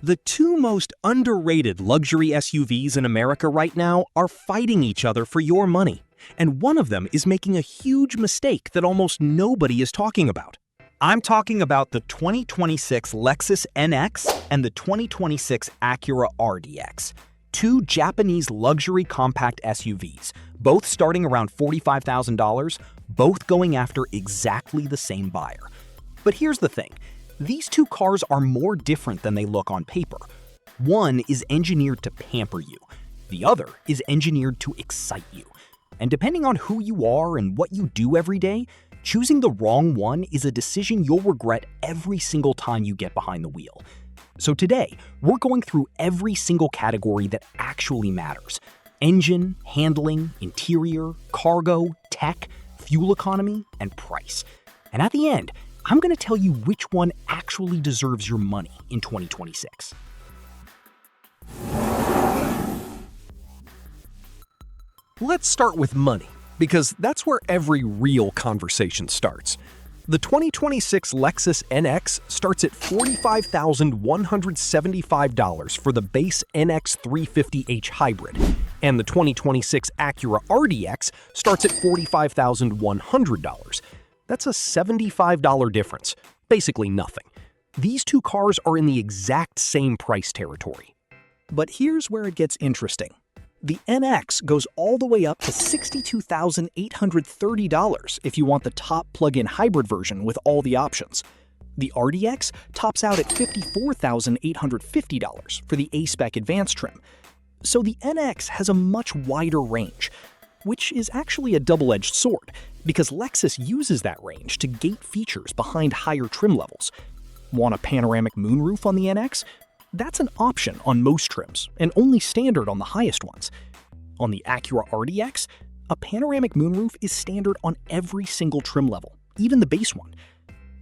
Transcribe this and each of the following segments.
The two most underrated luxury SUVs in America right now are fighting each other for your money, and one of them is making a huge mistake that almost nobody is talking about. I'm talking about the 2026 Lexus NX and the 2026 Acura RDX, two Japanese luxury compact SUVs, both starting around $45,000, both going after exactly the same buyer. But here's the thing. These two cars are more different than they look on paper. One is engineered to pamper you. The other is engineered to excite you. And depending on who you are and what you do every day, choosing the wrong one is a decision you'll regret every single time you get behind the wheel. So today, we're going through every single category that actually matters. Engine, handling, interior, cargo, tech, fuel economy, and price. And at the end, I'm going to tell you which one actually deserves your money in 2026. Let's start with money, because that's where every real conversation starts. The 2026 Lexus NX starts at $45,175 for the base NX 350h hybrid, and the 2026 Acura RDX starts at $45,100. That's a $75 difference, basically nothing. These two cars are in the exact same price territory. But here's where it gets interesting. The NX goes all the way up to $62,830 if you want the top plug-in hybrid version with all the options. The RDX tops out at $54,850 for the A-Spec Advanced trim. So the NX has a much wider range, which is actually a double-edged sword, because Lexus uses that range to gate features behind higher trim levels. Want a panoramic moonroof on the NX? That's an option on most trims, and only standard on the highest ones. On the Acura RDX, a panoramic moonroof is standard on every single trim level, even the base one.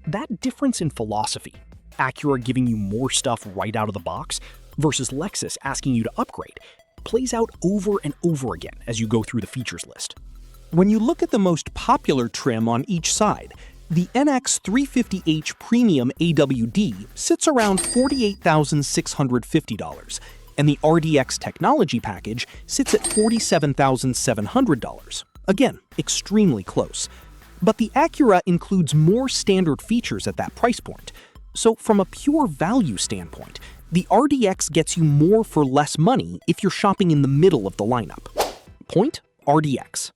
That difference in philosophy, Acura giving you more stuff right out of the box versus Lexus asking you to upgrade, plays out over and over again as you go through the features list. When you look at the most popular trim on each side, the NX 350h Premium AWD sits around $48,650, and the RDX Technology Package sits at $47,700. Again, extremely close. But the Acura includes more standard features at that price point. So from a pure value standpoint, the RDX gets you more for less money if you're shopping in the middle of the lineup. Point RDX.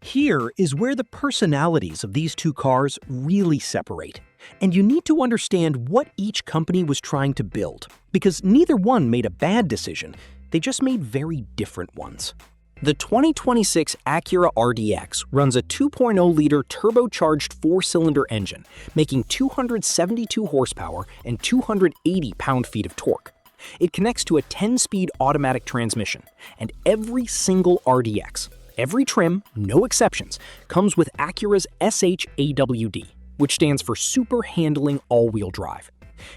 Here is where the personalities of these two cars really separate, and you need to understand what each company was trying to build, because neither one made a bad decision, they just made very different ones. The 2026 Acura RDX runs a 2.0-liter turbocharged four-cylinder engine, making 272 horsepower and 280 pound-feet of torque. It connects to a 10-speed automatic transmission, and every single RDX, every trim, no exceptions, comes with Acura's SH-AWD, which stands for Super Handling All-Wheel Drive.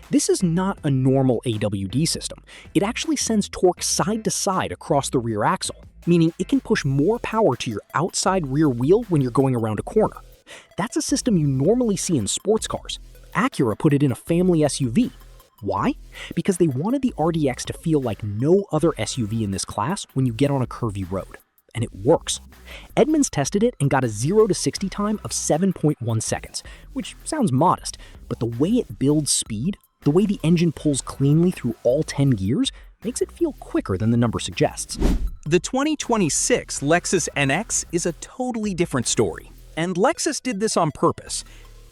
This is not a normal AWD system. It actually sends torque side to side across the rear axle, meaning it can push more power to your outside rear wheel when you're going around a corner. That's a system you normally see in sports cars. Acura put it in a family SUV. Why? Because they wanted the RDX to feel like no other SUV in this class when you get on a curvy road. And it works. Edmunds tested it and got a 0 to 60 time of 7.1 seconds, which sounds modest, but the way it builds speed, the way the engine pulls cleanly through all 10 gears, makes it feel quicker than the number suggests. The 2026 Lexus NX is a totally different story, and Lexus did this on purpose.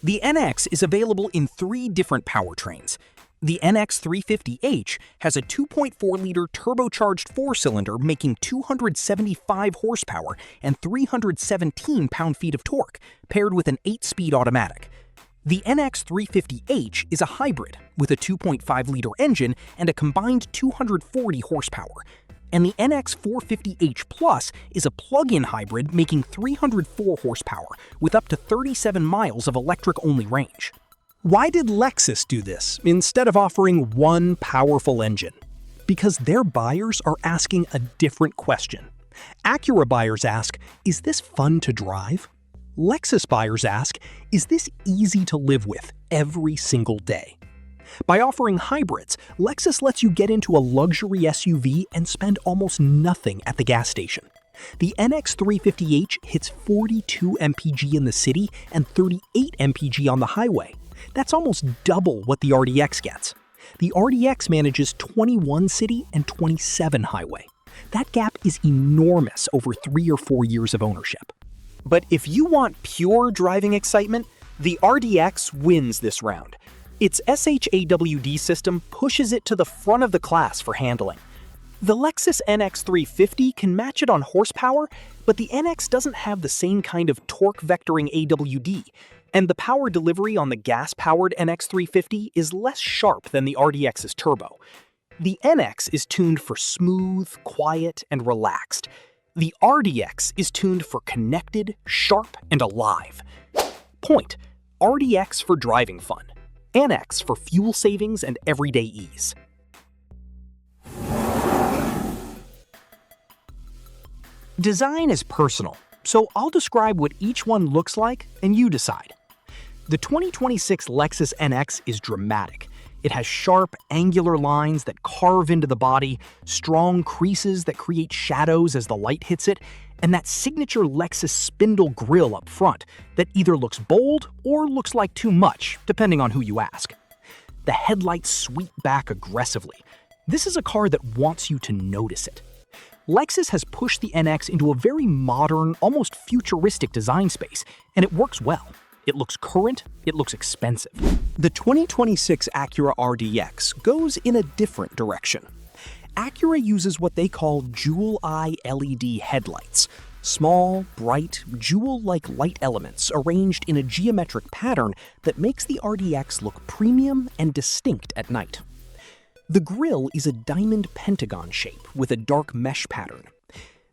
The NX is available in 3 different powertrains. The NX 350h has a 2.4-liter turbocharged four-cylinder making 275 horsepower and 317 pound-feet of torque, paired with an 8-speed automatic. The NX 350h is a hybrid with a 2.5-liter engine and a combined 240 horsepower. And the NX 450h Plus is a plug-in hybrid making 304 horsepower with up to 37 miles of electric-only range. Why did Lexus do this instead of offering one powerful engine? Because their buyers are asking a different question. Acura buyers ask, is this fun to drive? Lexus buyers ask, is this easy to live with every single day? By offering hybrids, Lexus lets you get into a luxury SUV and spend almost nothing at the gas station. The NX 350h hits 42 mpg in the city and 38 mpg on the highway. That's almost double what the RDX gets. The RDX manages 21 city and 27 highway. That gap is enormous over 3 or 4 years of ownership. But if you want pure driving excitement, the RDX wins this round. Its SH-AWD system pushes it to the front of the class for handling. The Lexus NX 350 can match it on horsepower, but the NX doesn't have the same kind of torque vectoring AWD, and the power delivery on the gas-powered NX 350 is less sharp than the RDX's turbo. The NX is tuned for smooth, quiet, and relaxed. The RDX is tuned for connected, sharp, and alive. Point: RDX for driving fun. NX for fuel savings and everyday ease. Design is personal, so I'll describe what each one looks like and you decide. The 2026 Lexus NX is dramatic. It has sharp, angular lines that carve into the body, strong creases that create shadows as the light hits it, and that signature Lexus spindle grille up front that either looks bold or looks like too much, depending on who you ask. The headlights sweep back aggressively. This is a car that wants you to notice it. Lexus has pushed the NX into a very modern, almost futuristic design space, and it works well. It looks current, it looks expensive. The 2026 Acura RDX goes in a different direction. Acura uses what they call jewel-eye LED headlights, small, bright, jewel-like light elements arranged in a geometric pattern that makes the RDX look premium and distinct at night. The grille is a diamond pentagon shape with a dark mesh pattern.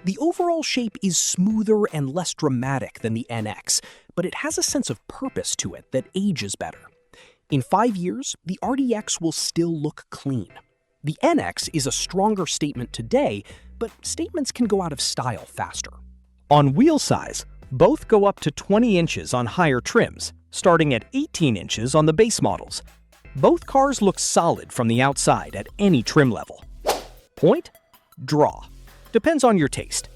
The overall shape is smoother and less dramatic than the NX, but it has a sense of purpose to it that ages better. In 5 years, the RDX will still look clean. The NX is a stronger statement today, but statements can go out of style faster. On wheel size, both go up to 20 inches on higher trims, starting at 18 inches on the base models. Both cars look solid from the outside at any trim level. Point? Draw. Depends on your taste.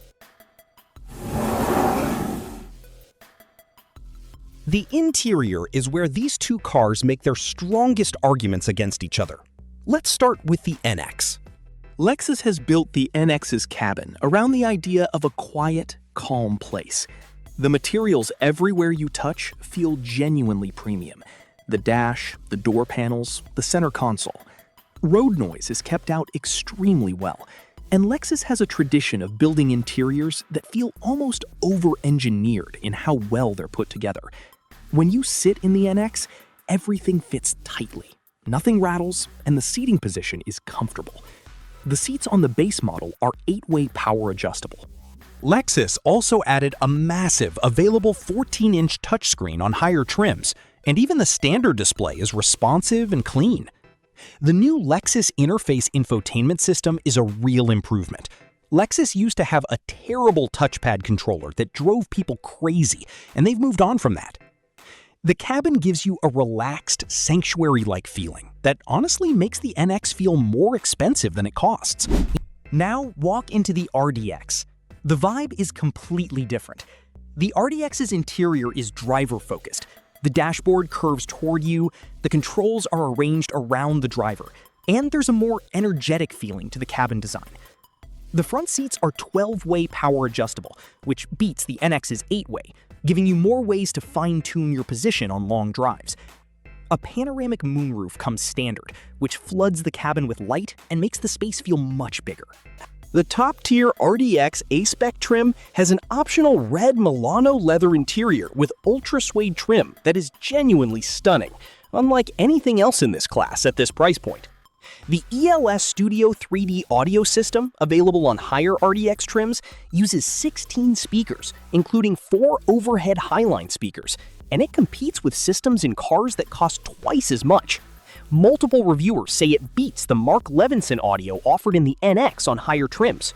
The interior is where these two cars make their strongest arguments against each other. Let's start with the NX. Lexus has built the NX's cabin around the idea of a quiet, calm place. The materials everywhere you touch feel genuinely premium. The dash, the door panels, the center console. Road noise is kept out extremely well, and Lexus has a tradition of building interiors that feel almost over-engineered in how well they're put together. When you sit in the NX, everything fits tightly. Nothing rattles, and the seating position is comfortable. The seats on the base model are 8-way power adjustable. Lexus also added a massive available 14-inch touchscreen on higher trims, and even the standard display is responsive and clean. The new Lexus Interface infotainment system is a real improvement. Lexus used to have a terrible touchpad controller that drove people crazy, and they've moved on from that. The cabin gives you a relaxed, sanctuary-like feeling that honestly makes the NX feel more expensive than it costs. Now walk into the RDX. The vibe is completely different. The RDX's interior is driver-focused. The dashboard curves toward you, the controls are arranged around the driver, and there's a more energetic feeling to the cabin design. The front seats are 12-way power adjustable, which beats the NX's 8-way, giving you more ways to fine-tune your position on long drives. A panoramic moonroof comes standard, which floods the cabin with light and makes the space feel much bigger. The top-tier RDX A-Spec trim has an optional red Milano leather interior with ultra-suede trim that is genuinely stunning, unlike anything else in this class at this price point. The ELS Studio 3D audio system, available on higher RDX trims, uses 16 speakers, including 4 overhead highline speakers, and it competes with systems in cars that cost twice as much. Multiple reviewers say it beats the Mark Levinson audio offered in the NX on higher trims.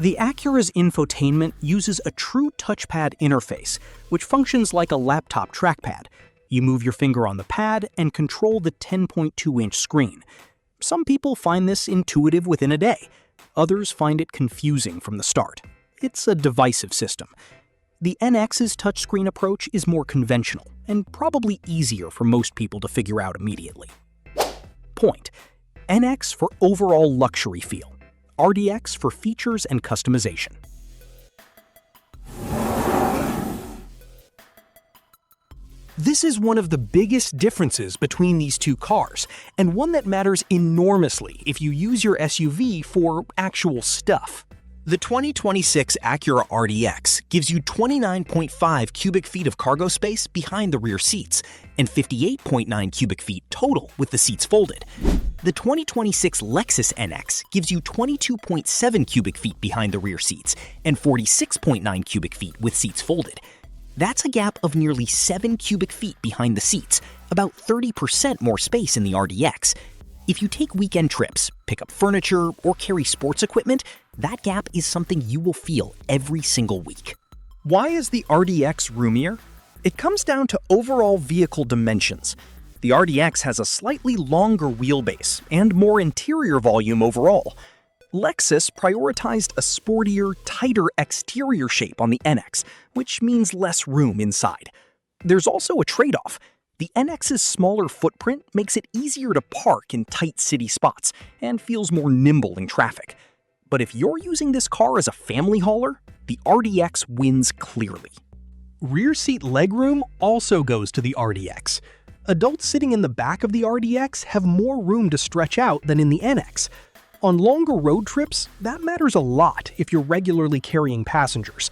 The Acura's infotainment uses a true touchpad interface, which functions like a laptop trackpad. You move your finger on the pad and control the 10.2-inch screen. Some people find this intuitive within a day. Others find it confusing from the start. It's a divisive system. The NX's touchscreen approach is more conventional and probably easier for most people to figure out immediately. Point: NX for overall luxury feel. RDX for features and customization. This is one of the biggest differences between these two cars, and one that matters enormously if you use your SUV for actual stuff. The 2026 Acura RDX gives you 29.5 cubic feet of cargo space behind the rear seats, and 58.9 cubic feet total with the seats folded. The 2026 Lexus NX gives you 22.7 cubic feet behind the rear seats, and 46.9 cubic feet with seats folded. That's a gap of nearly 7 cubic feet behind the seats, about 30% more space in the RDX. If you take weekend trips, pick up furniture, or carry sports equipment, that gap is something you will feel every single week. Why is the RDX roomier? It comes down to overall vehicle dimensions. The RDX has a slightly longer wheelbase and more interior volume overall. Lexus prioritized a sportier, tighter exterior shape on the NX, which means less room inside. There's also a trade-off. The NX's smaller footprint makes it easier to park in tight city spots and feels more nimble in traffic. But if you're using this car as a family hauler, the RDX wins clearly. Rear seat legroom also goes to the RDX. Adults sitting in the back of the RDX have more room to stretch out than in the NX. On longer road trips, that matters a lot if you're regularly carrying passengers.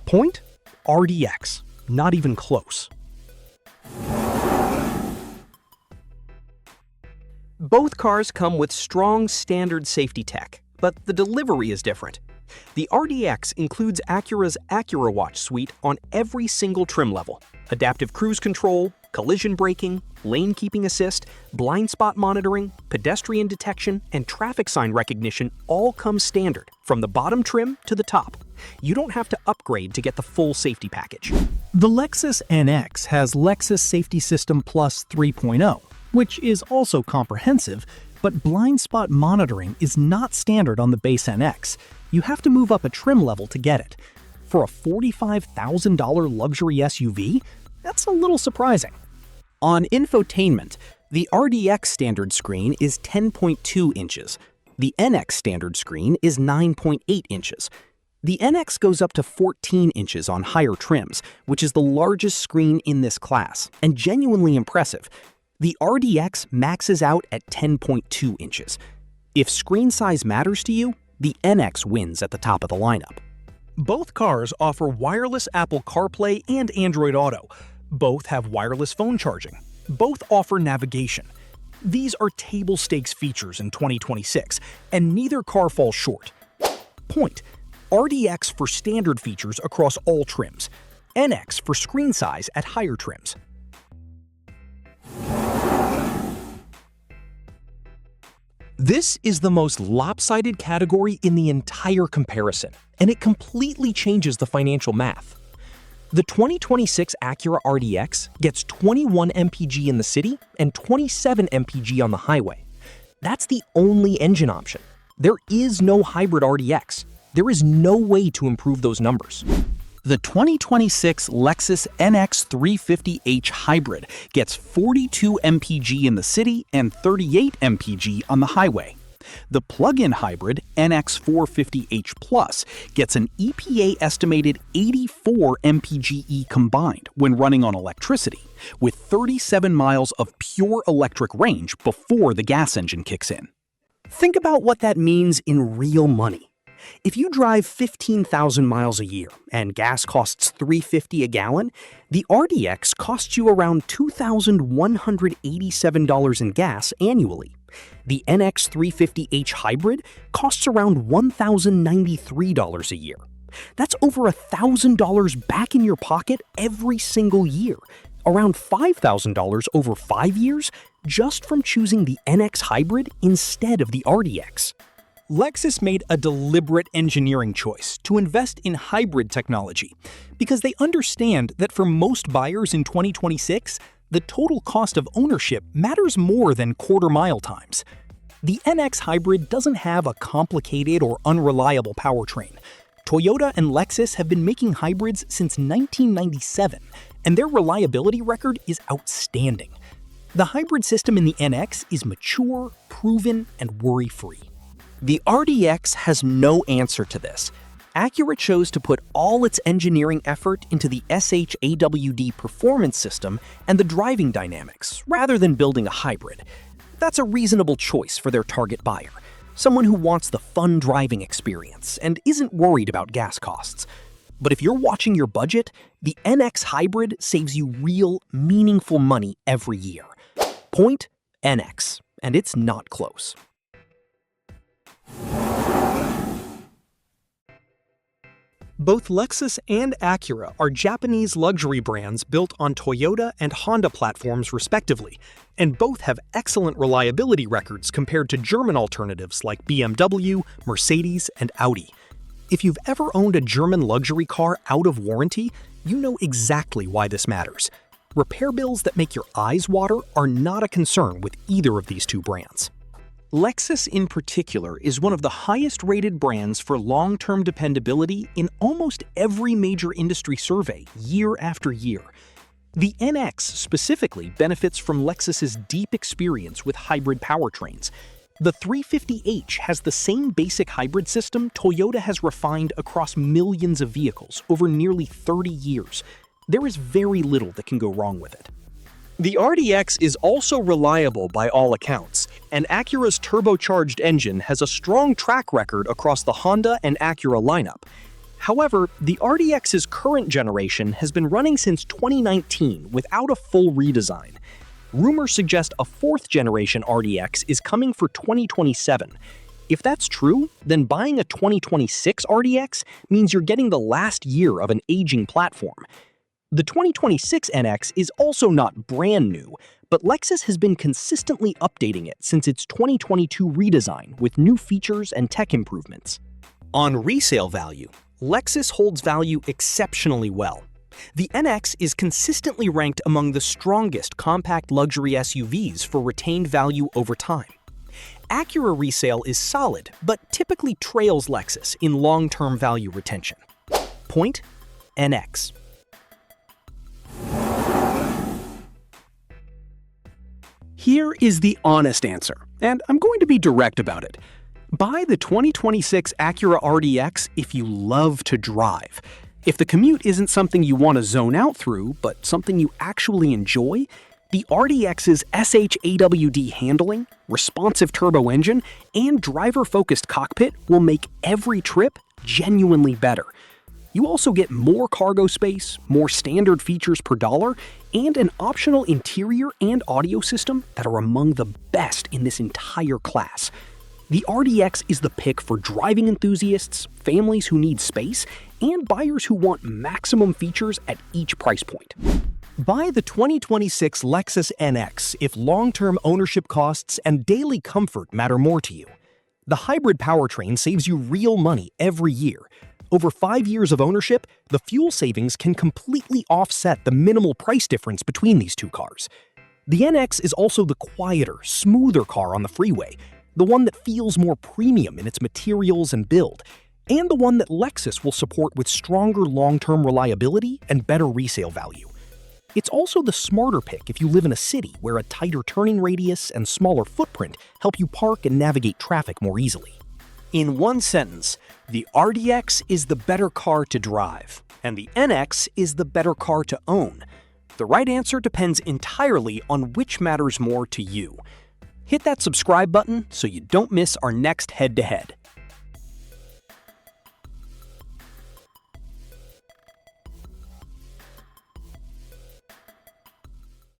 Point: RDX. Not even close. Both cars come with strong standard safety tech, but the delivery is different. The RDX includes Acura's Acura Watch suite on every single trim level. Adaptive cruise control, collision braking, lane keeping assist, blind spot monitoring, pedestrian detection, and traffic sign recognition all come standard, from the bottom trim to the top. You don't have to upgrade to get the full safety package. The Lexus NX has Lexus Safety System Plus 3.0, which is also comprehensive, but blind spot monitoring is not standard on the base NX. You have to move up a trim level to get it. For a $45,000 luxury SUV, that's a little surprising. On infotainment, the RDX standard screen is 10.2 inches. The NX standard screen is 9.8 inches. The NX goes up to 14 inches on higher trims, which is the largest screen in this class, and genuinely impressive. The RDX maxes out at 10.2 inches. If screen size matters to you, the NX wins at the top of the lineup. Both cars offer wireless Apple CarPlay and Android Auto. Both have wireless phone charging. Both offer navigation. These are table stakes features in 2026, and neither car falls short. Point: RDX for standard features across all trims. NX for screen size at higher trims. This is the most lopsided category in the entire comparison, and it completely changes the financial math. The 2026 Acura RDX gets 21 mpg in the city and 27 mpg on the highway. That's the only engine option. There is no hybrid RDX. There is no way to improve those numbers. The 2026 Lexus NX 350h Hybrid gets 42 mpg in the city and 38 mpg on the highway. The plug-in hybrid NX 450h Plus gets an EPA-estimated 84 mpge combined when running on electricity, with 37 miles of pure electric range before the gas engine kicks in. Think about what that means in real money. If you drive 15,000 miles a year and gas costs $3.50 a gallon, the RDX costs you around $2,187 in gas annually. The NX 350h Hybrid costs around $1,093 a year. That's over $1,000 back in your pocket every single year, around $5,000 over 5 years, just from choosing the NX Hybrid instead of the RDX. Lexus made a deliberate engineering choice to invest in hybrid technology because they understand that for most buyers in 2026, the total cost of ownership matters more than quarter-mile times. The NX Hybrid doesn't have a complicated or unreliable powertrain. Toyota and Lexus have been making hybrids since 1997, and their reliability record is outstanding. The hybrid system in the NX is mature, proven, and worry-free. The RDX has no answer to this. Acura chose to put all its engineering effort into the SH-AWD performance system and the driving dynamics, rather than building a hybrid. That's a reasonable choice for their target buyer, someone who wants the fun driving experience and isn't worried about gas costs. But if you're watching your budget, the NX Hybrid saves you real, meaningful money every year. Point NX, and it's not close. Both Lexus and Acura are Japanese luxury brands built on Toyota and Honda platforms respectively, and both have excellent reliability records compared to German alternatives like BMW, Mercedes, and Audi. If you've ever owned a German luxury car out of warranty, you know exactly why this matters. Repair bills that make your eyes water are not a concern with either of these two brands. Lexus in particular is one of the highest-rated brands for long-term dependability in almost every major industry survey, year after year. The NX specifically benefits from Lexus's deep experience with hybrid powertrains. The 350h has the same basic hybrid system Toyota has refined across millions of vehicles over nearly 30 years. There is very little that can go wrong with it. The RDX is also reliable by all accounts, and Acura's turbocharged engine has a strong track record across the Honda and Acura lineup. However, the RDX's current generation has been running since 2019 without a full redesign. Rumors suggest a fourth-generation RDX is coming for 2027. If that's true, then buying a 2026 RDX means you're getting the last year of an aging platform. The 2026 NX is also not brand new, but Lexus has been consistently updating it since its 2022 redesign with new features and tech improvements. On resale value, Lexus holds value exceptionally well. The NX is consistently ranked among the strongest compact luxury SUVs for retained value over time. Acura resale is solid, but typically trails Lexus in long-term value retention. Point NX. Here is the honest answer, and I'm going to be direct about it. Buy the 2026 Acura RDX if you love to drive. If the commute isn't something you want to zone out through, but something you actually enjoy, the RDX's SH-AWD handling, responsive turbo engine, and driver-focused cockpit will make every trip genuinely better. You also get more cargo space, more standard features per dollar, and an optional interior and audio system that are among the best in this entire class. The RDX is the pick for driving enthusiasts, families who need space, and buyers who want maximum features at each price point. Buy the 2026 Lexus NX if long-term ownership costs and daily comfort matter more to you. The hybrid powertrain saves you real money every year. Over 5 years of ownership, the fuel savings can completely offset the minimal price difference between these two cars. The NX is also the quieter, smoother car on the freeway, the one that feels more premium in its materials and build, and the one that Lexus will support with stronger long-term reliability and better resale value. It's also the smarter pick if you live in a city where a tighter turning radius and smaller footprint help you park and navigate traffic more easily. In one sentence, the RDX is the better car to drive, and the NX is the better car to own. The right answer depends entirely on which matters more to you. Hit that subscribe button so you don't miss our next head-to-head.